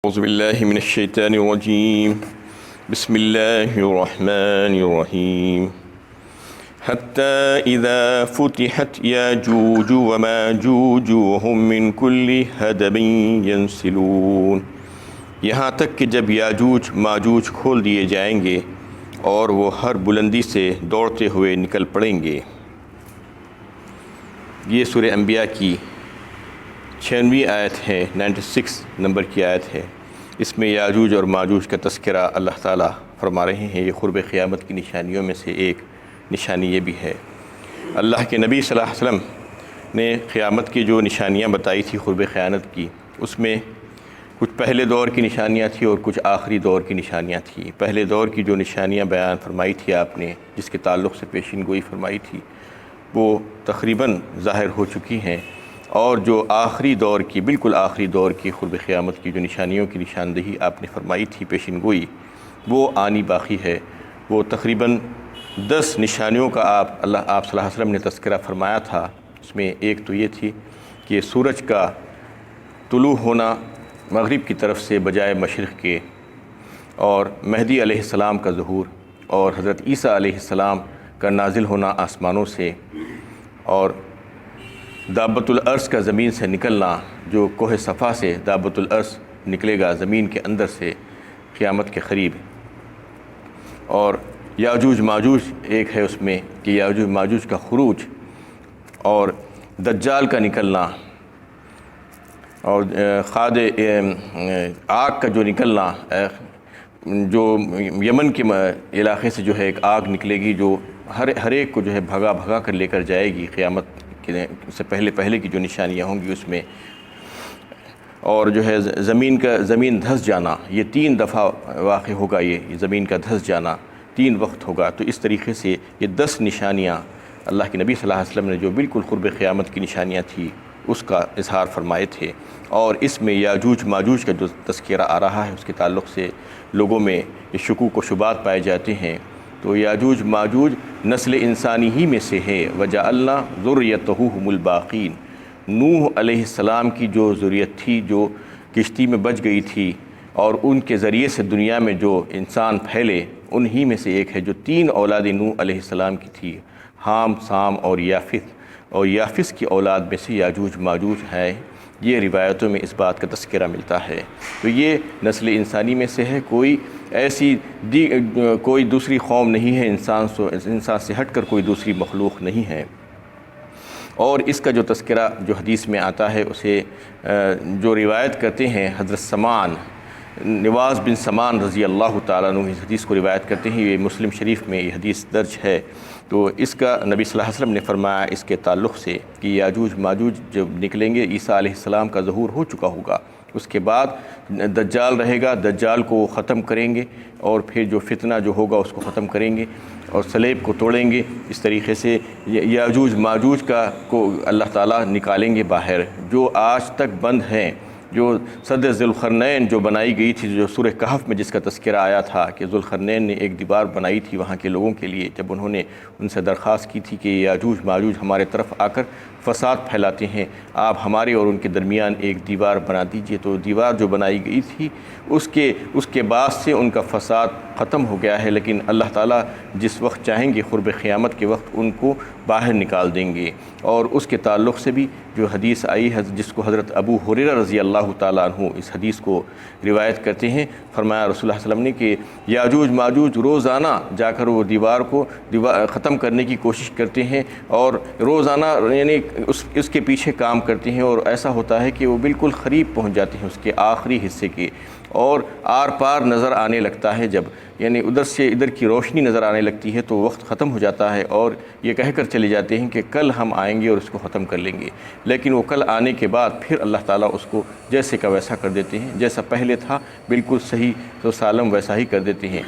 أعوذ بالله من الشيطان الرجيم بسم الله الرحمن الرحيم حتى إذا فتحت ياجوج وماجوج وهم من كل حدب ينسلون، یہاں تک کہ جب یاجوج ماجوج کھول دیے جائیں گے اور وہ ہر بلندی سے دوڑتے ہوئے نکل پڑیں گے۔ یہ سورہ انبیاء کی 96ویں آیت ہے، 96 نمبر کی آیت ہے۔ اس میں یاجوج اور ماجوج کا تذکرہ اللہ تعالیٰ فرما رہے ہیں۔ یہ قرب قیامت کی نشانیوں میں سے ایک نشانی یہ بھی ہے۔ اللہ کے نبی صلی اللہ علیہ وسلم نے قیامت کی جو نشانیاں بتائی تھی قرب قیامت کی، اس میں کچھ پہلے دور کی نشانیاں تھیں اور کچھ آخری دور کی نشانیاں تھیں۔ پہلے دور کی جو نشانیاں بیان فرمائی تھی آپ نے، جس کے تعلق سے پیشین گوئی فرمائی تھی، وہ تقریباً ظاہر ہو چکی ہیں، اور جو آخری دور کی، بالکل آخری دور کی قرب قیامت کی جو نشانیوں کی نشاندہی آپ نے فرمائی تھی، پیشین گوئی، وہ آنی باقی ہے۔ وہ تقریباً 10 نشانیوں کا آپ صلی اللہ علیہ وسلم نے تذکرہ فرمایا تھا۔ اس میں ایک تو یہ تھی کہ سورج کا طلوع ہونا مغرب کی طرف سے بجائے مشرق کے، اور مہدی علیہ السلام کا ظہور، اور حضرت عیسیٰ علیہ السلام کا نازل ہونا آسمانوں سے، اور دابۃ الارض کا زمین سے نکلنا، جو کوہ صفا سے دابۃ الارض نکلے گا زمین کے اندر سے قیامت کے قریب، اور یاجوج ماجوج ایک ہے اس میں کہ یاجوج ماجوج کا خروج، اور دجال کا نکلنا، اور خاد آگ کا جو نکلنا، جو یمن کے علاقے سے جو ہے ایک آگ نکلے گی جو ہر ایک کو جو ہے بھگا بھگا کر لے کر جائے گی قیامت سے پہلے کی جو نشانیاں ہوں گی اس میں، اور جو ہے زمین دھس جانا، یہ 3 دفعہ واقع ہوگا، یہ زمین کا دھس جانا 3 وقت ہوگا۔ تو اس طریقے سے یہ 10 نشانیاں اللہ کے نبی صلی اللہ علیہ وسلم نے جو بالکل قرب قیامت کی نشانیاں تھیں اس کا اظہار فرمائے تھے، اور اس میں یاجوج ماجوج کا جو تذکرہ آ رہا ہے اس کے تعلق سے لوگوں میں یہ شکوک و شبہات پائے جاتے ہیں۔ تو یاجوج ماجوج نسل انسانی ہی میں سے ہے، وَجَعَلْنَا ذُرِّيَّتَهُ هُمُ الْبَاقِينَ، نوح علیہ السلام کی جو ذریت تھی جو کشتی میں بچ گئی تھی، اور ان کے ذریعے سے دنیا میں جو انسان پھیلے انہی میں سے ایک ہے، جو 3 اولاد نوح علیہ السلام کی تھی، حام، سام اور یافث، اور یافث کی اولاد میں سے یاجوج ماجوج ہے۔ یہ روایتوں میں اس بات کا تذکرہ ملتا ہے۔ تو یہ نسل انسانی میں سے ہے، کوئی دوسری قوم نہیں ہے، انسان سے ہٹ کر کوئی دوسری مخلوق نہیں ہے۔ اور اس کا جو تذکرہ جو حدیث میں آتا ہے اسے جو روایت کرتے ہیں حضرت سمان، نواز بن سمان رضی اللہ تعالیٰ عنہ اس حدیث کو روایت کرتے ہیں، یہ مسلم شریف میں یہ حدیث درج ہے۔ تو اس کا نبی صلی اللہ علیہ وسلم نے فرمایا اس کے تعلق سے کہ یاجوج ماجوج جب نکلیں گے، عیسیٰ علیہ السلام کا ظہور ہو چکا ہوگا، اس کے بعد دجال رہے گا، دجال کو ختم کریں گے، اور پھر جو فتنہ جو ہوگا اس کو ختم کریں گے اور صلیب کو توڑیں گے۔ اس طریقے سے یاجوج ماجوج کو اللہ تعالیٰ نکالیں گے باہر، جو آج تک بند ہیں، جو صد ذوالقرنین جو بنائی گئی تھی، جو سورہ کہف میں جس کا تذکرہ آیا تھا کہ ذوالقرنین نے ایک دیوار بنائی تھی وہاں کے لوگوں کے لیے، جب انہوں نے ان سے درخواست کی تھی کہ یاجوج ماجوج ہمارے طرف آ کر فساد پھیلاتے ہیں، آپ ہمارے اور ان کے درمیان ایک دیوار بنا دیجئے۔ تو دیوار جو بنائی گئی تھی اس کے بعد سے ان کا فساد ختم ہو گیا ہے، لیکن اللہ تعالیٰ جس وقت چاہیں گے قرب قیامت کے وقت ان کو باہر نکال دیں گے۔ اور اس کے تعلق سے بھی جو حدیث آئی ہے جس کو حضرت ابو ہریرہ رضی اللہ تعالیٰ عنہ اس حدیث کو روایت کرتے ہیں، فرمایا رسول اللہ صلی اللہ علیہ وسلم نے کہ یاجوج ماجوج روزانہ جا کر وہ دیوار کو ختم کرنے کی کوشش کرتے ہیں، اور روزانہ یعنی اس کے پیچھے کام کرتے ہیں، اور ایسا ہوتا ہے کہ وہ بالکل قریب پہنچ جاتے ہیں اس کے آخری حصے کے، اور آر پار نظر آنے لگتا ہے، جب یعنی ادھر سے ادھر کی روشنی نظر آنے لگتی ہے تو وقت ختم ہو جاتا ہے، اور یہ کہہ کر چلے جاتے ہیں کہ کل ہم آئیں گے اور اس کو ختم کر لیں گے، لیکن وہ کل آنے کے بعد پھر اللہ تعالیٰ اس کو جیسے کا ویسا کر دیتے ہیں، جیسا پہلے تھا بالکل صحیح تو سالم ویسا ہی کر دیتے ہیں۔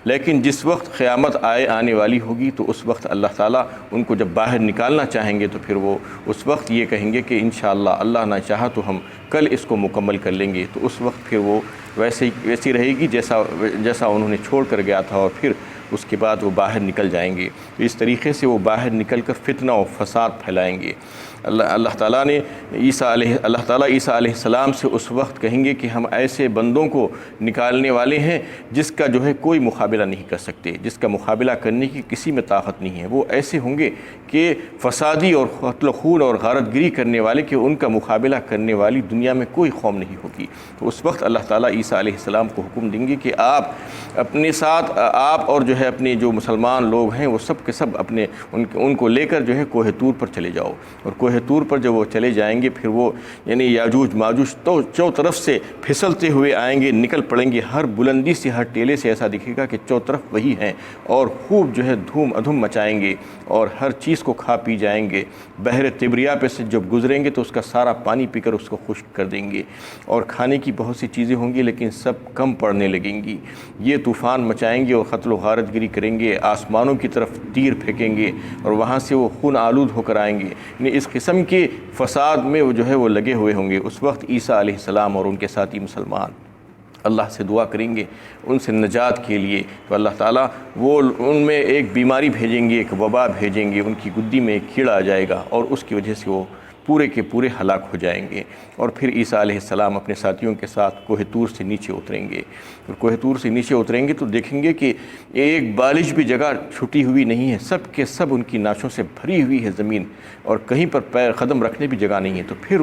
لیکن جس وقت قیامت آنے والی ہوگی تو اس وقت اللہ تعالیٰ ان کو جب باہر نکالنا چاہیں گے تو پھر وہ اس وقت یہ کہیں گے کہ انشاءاللہ اللہ نہ چاہا تو ہم کل اس کو مکمل کر لیں گے، تو اس وقت پھر وہ ویسی رہے گی جیسا انہوں نے چھوڑ کر گیا تھا، اور پھر اس کے بعد وہ باہر نکل جائیں گے۔ تو اس طریقے سے وہ باہر نکل کر فتنہ و فساد پھیلائیں گے۔ اللہ تعالیٰ عیسیٰ علیہ السلام سے اس وقت کہیں گے کہ ہم ایسے بندوں کو نکالنے والے ہیں جس کا جو ہے کوئی مقابلہ نہیں کر سکتے، جس کا مقابلہ کرنے کی کسی میں طاقت نہیں ہے۔ وہ ایسے ہوں گے کہ فسادی اور قتل و خون اور غارت گری کرنے والے کہ ان کا مقابلہ کرنے والی دنیا میں کوئی قوم نہیں ہوگی۔ تو اس وقت اللہ تعالیٰ عیسیٰ علیہ السلام کو حکم دیں گے کہ آپ اپنے ساتھ آپ اور جو ہے اپنے جو مسلمان لوگ ہیں وہ سب کے سب اپنے ان کو لے کر جو ہے کوہ طور پر چلے جاؤ، اور کوہ طور پر جب وہ چلے جائیں گے پھر وہ یعنی یاجوج ماجوج تو طرف سے پھسلتے ہوئے آئیں گے، نکل پڑیں گے، ہر بلندی سے ہر ٹیلے سے ایسا دکھے گا کہ طرف وہی ہیں، اور خوب جو ہے دھوم ادھم مچائیں گے اور ہر چیز کو کھا پی جائیں گے۔ بحر تبریا پہ سے جب گزریں گے تو اس کا سارا پانی پی کر اس کو خشک کر دیں گے، اور کھانے کی بہت سی چیزیں ہوں گی لیکن سب کم پڑنے لگیں گی۔ یہ طوفان مچائیں گے اور قتل و غارت گری کریں گے، آسمانوں کی طرف تیر پھینکیں گے اور وہاں سے وہ خون آلود ہو کر آئیں گے۔ یعنی اس قسم کے فساد میں وہ جو ہے وہ لگے ہوئے ہوں گے۔ اس وقت عیسیٰ علیہ السلام اور ان کے ساتھی مسلمان اللہ سے دعا کریں گے ان سے نجات کے لیے، تو اللہ تعالیٰ وہ ان میں ایک بیماری بھیجیں گے، ایک وبا بھیجیں گے، ان کی گدی میں ایک کیڑا آ جائے گا اور اس کی وجہ سے وہ پورے کے پورے ہلاک ہو جائیں گے۔ اور پھر عیسیٰ علیہ السلام اپنے ساتھیوں کے ساتھ کوہ طور سے نیچے اتریں گے، اور کوہ طور سے نیچے اتریں گے تو دیکھیں گے کہ ایک بالش بھی جگہ چھٹی ہوئی نہیں ہے، سب کے سب ان کی نعشوں سے بھری ہوئی ہے زمین، اور کہیں پر پیر قدم رکھنے بھی جگہ نہیں ہے۔ تو پھر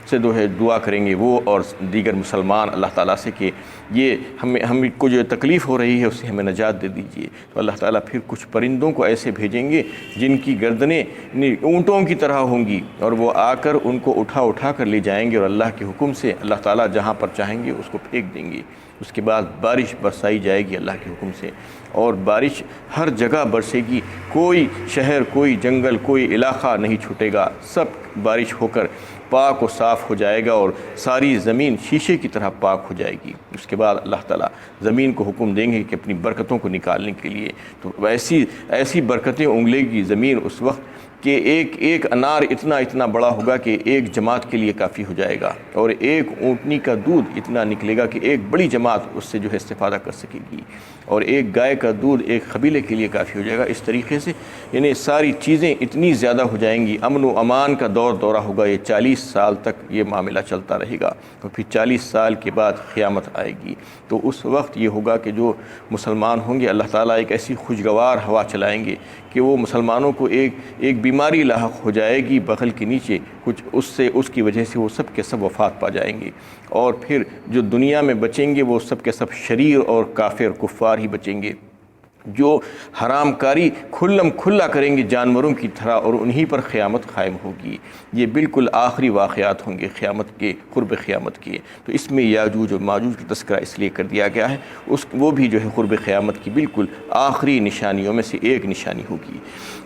سے جو ہے دعا کریں گے وہ اور دیگر مسلمان اللہ تعالیٰ سے کہ یہ ہم کو جو تکلیف ہو رہی ہے اس سے ہمیں نجات دے دیجیے۔ تو اللہ تعالیٰ پھر کچھ پرندوں کو ایسے بھیجیں گے جن کی گردنیں اونٹوں کی طرح ہوں گی، اور وہ آ کر ان کو اٹھا کر لے جائیں گے، اور اللہ کے حکم سے اللہ تعالیٰ جہاں پر چاہیں گے اس کو پھینک دیں گے۔ اس کے بعد بارش برسائی جائے گی اللہ کے حکم سے، اور بارش ہر جگہ برسے گی، کوئی شہر، کوئی جنگل، کوئی علاقہ نہیں چھوٹے گا، سب بارش ہو کر پاک و صاف ہو جائے گا اور ساری زمین شیشے کی طرح پاک ہو جائے گی۔ اس کے بعد اللہ تعالیٰ زمین کو حکم دیں گے کہ اپنی برکتوں کو نکالنے کے لیے، تو ایسی برکتیں انگلے گی زمین اس وقت کہ ایک انار اتنا بڑا ہوگا کہ ایک جماعت کے لیے کافی ہو جائے گا، اور ایک اونٹنی کا دودھ اتنا نکلے گا کہ ایک بڑی جماعت اس سے جو ہے استفادہ کر سکے گی، اور ایک گائے کا دودھ ایک قبیلے کے لیے کافی ہو جائے گا۔ اس طریقے سے یعنی ساری چیزیں اتنی زیادہ ہو جائیں گی، امن و امان کا دورہ ہوگا۔ یہ 40 سال تک یہ معاملہ چلتا رہے گا، اور پھر 40 سال کے بعد قیامت آئے گی۔ تو اس وقت یہ ہوگا کہ جو مسلمان ہوں گے اللہ تعالیٰ ایک ایسی خوشگوار ہوا چلائیں گے کہ وہ مسلمانوں کو ایک بیماری لاحق ہو جائے گی بغل کے نیچے کچھ، اس کی وجہ سے وہ سب کے سب وفات پا جائیں گے، اور پھر جو دنیا میں بچیں گے وہ سب کے سب شریر اور کافر کفار ہی بچیں گے، جو حرام کاری کھلا کریں گے جانوروں کی طرح، اور انہی پر قیامت قائم ہوگی۔ یہ بالکل آخری واقعات ہوں گے قیامت کے، قرب قیامت کے۔ تو اس میں یاجوج اور ماجوج کا تذکرہ اس لیے کر دیا گیا ہے، وہ بھی جو ہے قرب قیامت کی بالکل آخری نشانیوں میں سے ایک نشانی ہوگی۔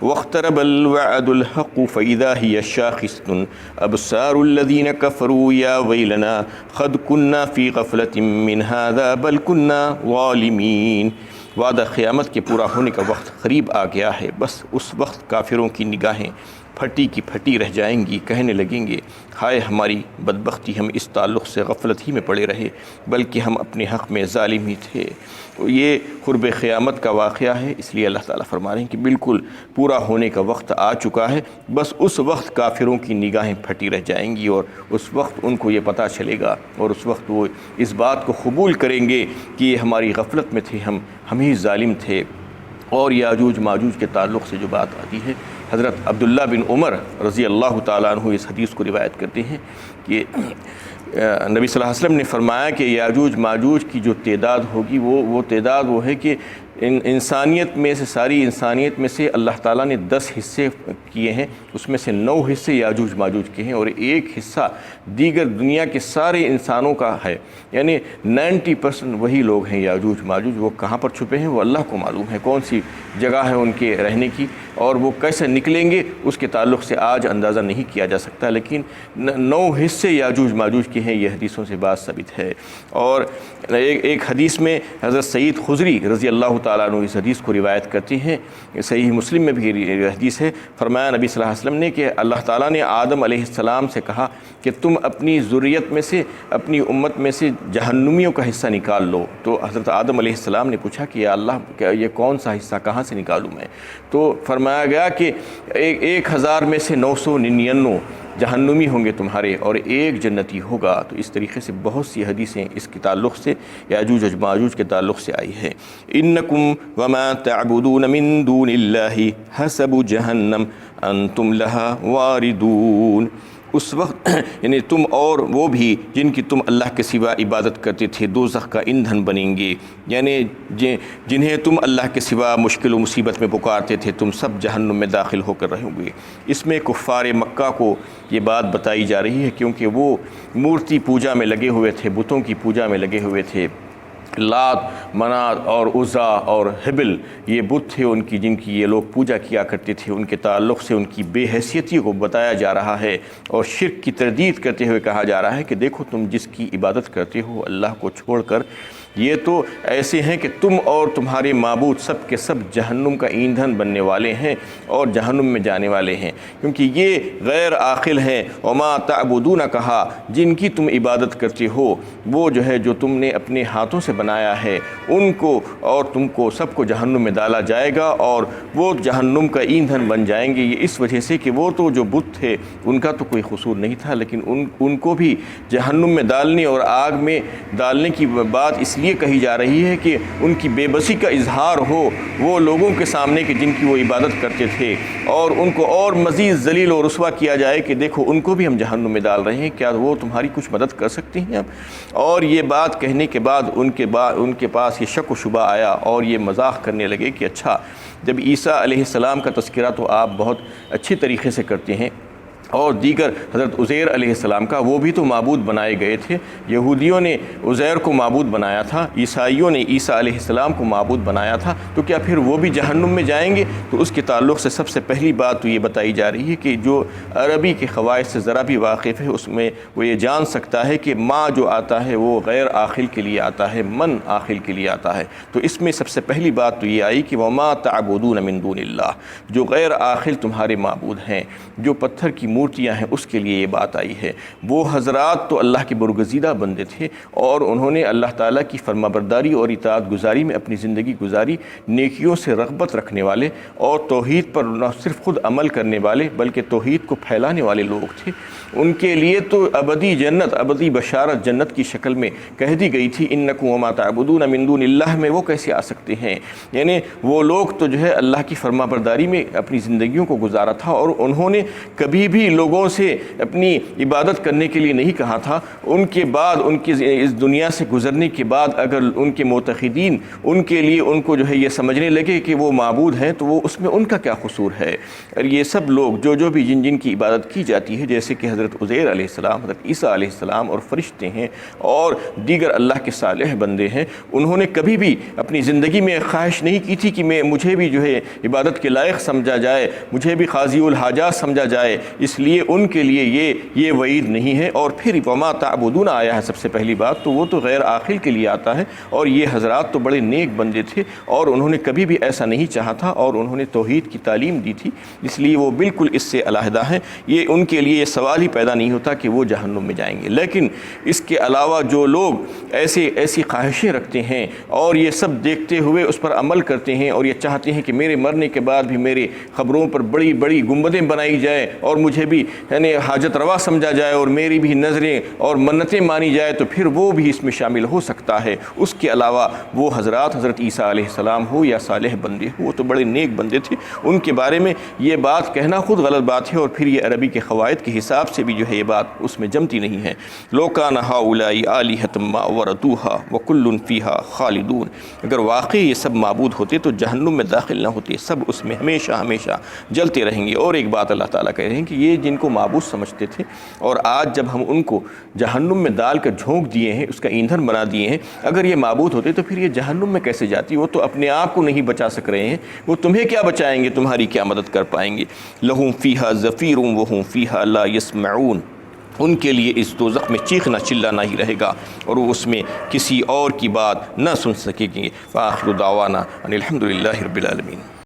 وَاقْتَرَبَ الْوَعْدُ الْحَقُّ فَإِذَا هِيَ شَاخِصَةٌ أَبْصَارُ الَّذِينَ كَفَرُوا يَا وَيْلَنَا قَدْ كُنَّا فِي غَفْلَةٍ مِّنْ هَٰذَا بَلْ كُنَّا ظَالِمِينَ۔ وعدہ قیامت کے پورا ہونے کا وقت قریب آ گیا ہے، بس اس وقت کافروں کی نگاہیں پھٹی کی پھٹی رہ جائیں گی، کہنے لگیں گے ہائے ہماری بدبختی، ہم اس تعلق سے غفلت ہی میں پڑے رہے، بلکہ ہم اپنے حق میں ظالم ہی تھے۔ تو یہ قرب قیامت کا واقعہ ہے، اس لیے اللہ تعالیٰ فرما رہے ہیں کہ بالکل پورا ہونے کا وقت آ چکا ہے، بس اس وقت کافروں کی نگاہیں پھٹی رہ جائیں گی، اور اس وقت ان کو یہ پتہ چلے گا، اور اس وقت وہ اس بات کو قبول کریں گے کہ یہ ہماری غفلت میں تھے، ہم ہی ظالم تھے۔ اور یاجوج ماجوج کے تعلق سے جو بات آتی ہے، حضرت عبداللہ بن عمر رضی اللہ تعالیٰ عنہ اس حدیث کو روایت کرتے ہیں کہ نبی صلی اللہ علیہ وسلم نے فرمایا کہ یاجوج ماجوج کی جو تعداد ہوگی وہ تعداد وہ ہے کہ انسانیت میں سے، ساری انسانیت میں سے اللہ تعالیٰ نے 10 حصے کیے ہیں، اس میں سے 9 حصے یاجوج ماجوج کے ہیں، اور ایک حصہ دیگر دنیا کے سارے انسانوں کا ہے، یعنی 90% وہی لوگ ہیں یاجوج ماجوج۔ وہ کہاں پر چھپے ہیں وہ اللہ کو معلوم ہے، کون سی جگہ ہے ان کے رہنے کی، اور وہ کیسے نکلیں گے اس کے تعلق سے آج اندازہ نہیں کیا جا سکتا، لیکن 9 حصے یاجوج ماجوج کے ہیں، یہ حدیثوں سے بات ثابت ہے۔ اور ایک حدیث میں حضرت سعید خضری رضی اللہ تعالیٰ تعالیٰ عنہ اس حدیث کو روایت کرتے ہیں، صحیح مسلم میں بھی یہ حدیث ہے، فرمایا نبی صلی اللہ علیہ وسلم نے کہ اللہ تعالیٰ نے آدم علیہ السلام سے کہا کہ تم اپنی ذریت میں سے، اپنی امت میں سے جہنمیوں کا حصہ نکال لو۔ تو حضرت آدم علیہ السلام نے پوچھا کہ یا اللہ یہ کون سا حصہ کہاں سے نکالوں میں؟ تو فرمایا گیا کہ 1000 میں سے 999 جہنمی ہوں گے تمہارے اور ایک جنتی ہوگا۔ تو اس طریقے سے بہت سی حدیثیں اس کے تعلق سے، یاجوج و ماجوج کے تعلق سے آئی ہے۔ انکم وما تعبدون من دون اللہ حسب جہنم انتم لہا واردون۔ اس وقت یعنی تم اور وہ بھی جن کی تم اللہ کے سوا عبادت کرتے تھے دوزخ کا ایندھن بنیں گے، یعنی جنہیں تم اللہ کے سوا مشکل و مصیبت میں پکارتے تھے تم سب جہنم میں داخل ہو کر رہو گے۔ اس میں کفار مکہ کو یہ بات بتائی جا رہی ہے کیونکہ وہ مورتی پوجا میں لگے ہوئے تھے، بتوں کی پوجا میں لگے ہوئے تھے۔ لات، منات اور عزا اور حبل یہ بت تھے ان کی جن کی یہ لوگ پوجا کیا کرتے تھے۔ ان کے تعلق سے ان کی بے حیثیتی کو بتایا جا رہا ہے اور شرک کی تردید کرتے ہوئے کہا جا رہا ہے کہ دیکھو تم جس کی عبادت کرتے ہو اللہ کو چھوڑ کر، یہ تو ایسے ہیں کہ تم اور تمہارے معبود سب کے سب جہنم کا ایندھن بننے والے ہیں اور جہنم میں جانے والے ہیں، کیونکہ یہ غیر عاقل ہیں۔ وما تعبدون کہا جن کی تم عبادت کرتے ہو وہ جو ہے جو تم نے اپنے ہاتھوں سے بنایا ہے، ان کو اور تم کو سب کو جہنم میں ڈالا جائے گا اور وہ جہنم کا ایندھن بن جائیں گے۔ یہ اس وجہ سے کہ وہ تو جو بت تھے ان کا تو کوئی قصور نہیں تھا، لیکن ان کو بھی جہنم میں ڈالنے اور آگ میں ڈالنے کی بات اس لیے کہی جا رہی ہے کہ ان کی بے بسی کا اظہار ہو وہ لوگوں کے سامنے کہ جن کی وہ عبادت کرتے تھے، اور ان کو اور مزید ذلیل و رسوا کیا جائے کہ دیکھو ان کو بھی ہم جہنم میں ڈال رہے ہیں، کیا وہ تمہاری کچھ مدد کر سکتے ہیں اب؟ اور یہ بات کہنے کے بعد ان کے پاس یہ شک و شبہ آیا اور یہ مذاق کرنے لگے کہ اچھا جب عیسیٰ علیہ السلام کا تذکرہ تو آپ بہت اچھی طریقے سے کرتے ہیں اور دیگر حضرت عزیر علیہ السلام کا، وہ بھی تو معبود بنائے گئے تھے، یہودیوں نے عزیر کو معبود بنایا تھا، عیسائیوں نے عیسیٰ علیہ السلام کو معبود بنایا تھا، تو کیا پھر وہ بھی جہنم میں جائیں گے؟ تو اس کے تعلق سے سب سے پہلی بات تو یہ بتائی جا رہی ہے کہ جو عربی کے قواعد سے ذرا بھی واقف ہے اس میں وہ یہ جان سکتا ہے کہ ما جو آتا ہے وہ غیر عاقل کے لیے آتا ہے، من عاقل کے لیے آتا ہے۔ تو اس میں سب سے پہلی بات تو یہ آئی کہ وما تعبدون من دون اللہ، جو غیر عاقل تمہارے معبود ہیں، جو پتھر کی مورتیاں ہیں، اس کے لیے یہ بات آئی ہے۔ وہ حضرات تو اللہ کے برگزیدہ بندے تھے اور انہوں نے اللہ تعالیٰ کی فرمانبرداری اور اطاعت گزاری میں اپنی زندگی گزاری، نیکیوں سے رغبت رکھنے والے اور توحید پر نہ صرف خود عمل کرنے والے بلکہ توحید کو پھیلانے والے لوگ تھے۔ ان کے لیے تو ابدی جنت، ابدی بشارت جنت کی شکل میں کہہ دی گئی تھی، انکم وما تعبدون من دون اللہ میں وہ کیسے آ سکتے ہیں؟ یعنی وہ لوگ تو جو ہے اللہ کی فرمانبرداری میں اپنی زندگیوں کو گزارا تھا اور انہوں نے کبھی بھی لوگوں سے اپنی عبادت کرنے کے لیے نہیں کہا تھا۔ ان کے بعد ان کی اس دنیا سے گزرنے کے بعد اگر ان کے معتقدین ان کے لیے ان کو جو ہے یہ سمجھنے لگے کہ وہ معبود ہیں تو وہ اس میں ان کا کیا قصور ہے؟ اور یہ سب لوگ جو بھی جن کی عبادت کی جاتی ہے، جیسے کہ حضرت عزیر علیہ السلام، حضرت عیسیٰ علیہ السلام اور فرشتے ہیں اور دیگر اللہ کے صالح بندے ہیں، انہوں نے کبھی بھی اپنی زندگی میں خواہش نہیں کی تھی کہ مجھے بھی جو ہے عبادت کے لائق سمجھا جائے، مجھے بھی قاضی الحاجات سمجھا جائے، اس لیے ان کے لیے یہ وعید نہیں ہے۔ اور پھر وما تعبدون آیا ہے سب سے پہلی بات تو وہ تو غیر عاقل کے لیے آتا ہے، اور یہ حضرات تو بڑے نیک بندے تھے اور انہوں نے کبھی بھی ایسا نہیں چاہا تھا اور انہوں نے توحید کی تعلیم دی تھی، اس لیے وہ بالکل اس سے علیحدہ ہیں۔ یہ ان کے لیے یہ سوال ہی پیدا نہیں ہوتا کہ وہ جہنم میں جائیں گے۔ لیکن اس کے علاوہ جو لوگ ایسی خواہشیں رکھتے ہیں اور یہ سب دیکھتے ہوئے اس پر عمل کرتے ہیں اور یہ چاہتے ہیں کہ میرے مرنے کے بعد بھی میرے قبروں پر بڑی بڑی گنبدیں بنائی جائے اور مجھے بھی یعنی حاجت روا سمجھا جائے اور میری بھی نظریں اور منتیں مانی جائے، تو پھر وہ بھی اس میں شامل ہو سکتا ہے۔ اس کے علاوہ وہ حضرات حضرت عیسیٰ علیہ السلام ہو یا صالح بندے ہو، وہ تو بڑے نیک بندے تھے، ان کے بارے میں یہ بات کہنا خود غلط بات ہے اور پھر یہ عربی کے قواعد کے حساب سے بھی جو ہے یہ بات اس میں جمتی نہیں ہے۔ لو کان ہؤلاء آلہۃ ما وردوها وکل فیہا خالدون، اگر واقعی یہ سب معبود ہوتے تو جہنم میں داخل نہ ہوتے، سب اس میں ہمیشہ ہمیشہ جلتے رہیں گے۔ اور ایک بات اللہ تعالیٰ کہہ رہے ہیں کہ یہ جن کو معبود سمجھتے تھے اور آج جب ہم ان کو جہنم میں ڈال کر جھونک دیے ہیں، اس کا ایندھن بنا دیے ہیں، اگر یہ معبود ہوتے تو پھر یہ جہنم میں کیسے جاتی؟ وہ تو اپنے آپ کو نہیں بچا سک رہے ہیں، وہ تمہیں کیا بچائیں گے، تمہاری کیا مدد کر پائیں گے؟ لہم فیہا زفیر وہم فیہا لا یسمعون، ان کے لیے اس دوزخ میں چیخنا چلانا ہی رہے گا، اور وہ اس میں کسی اور کی بات نہ سن سکیں گے۔ وآخر دعوانا ان الحمد للہ رب العالمین۔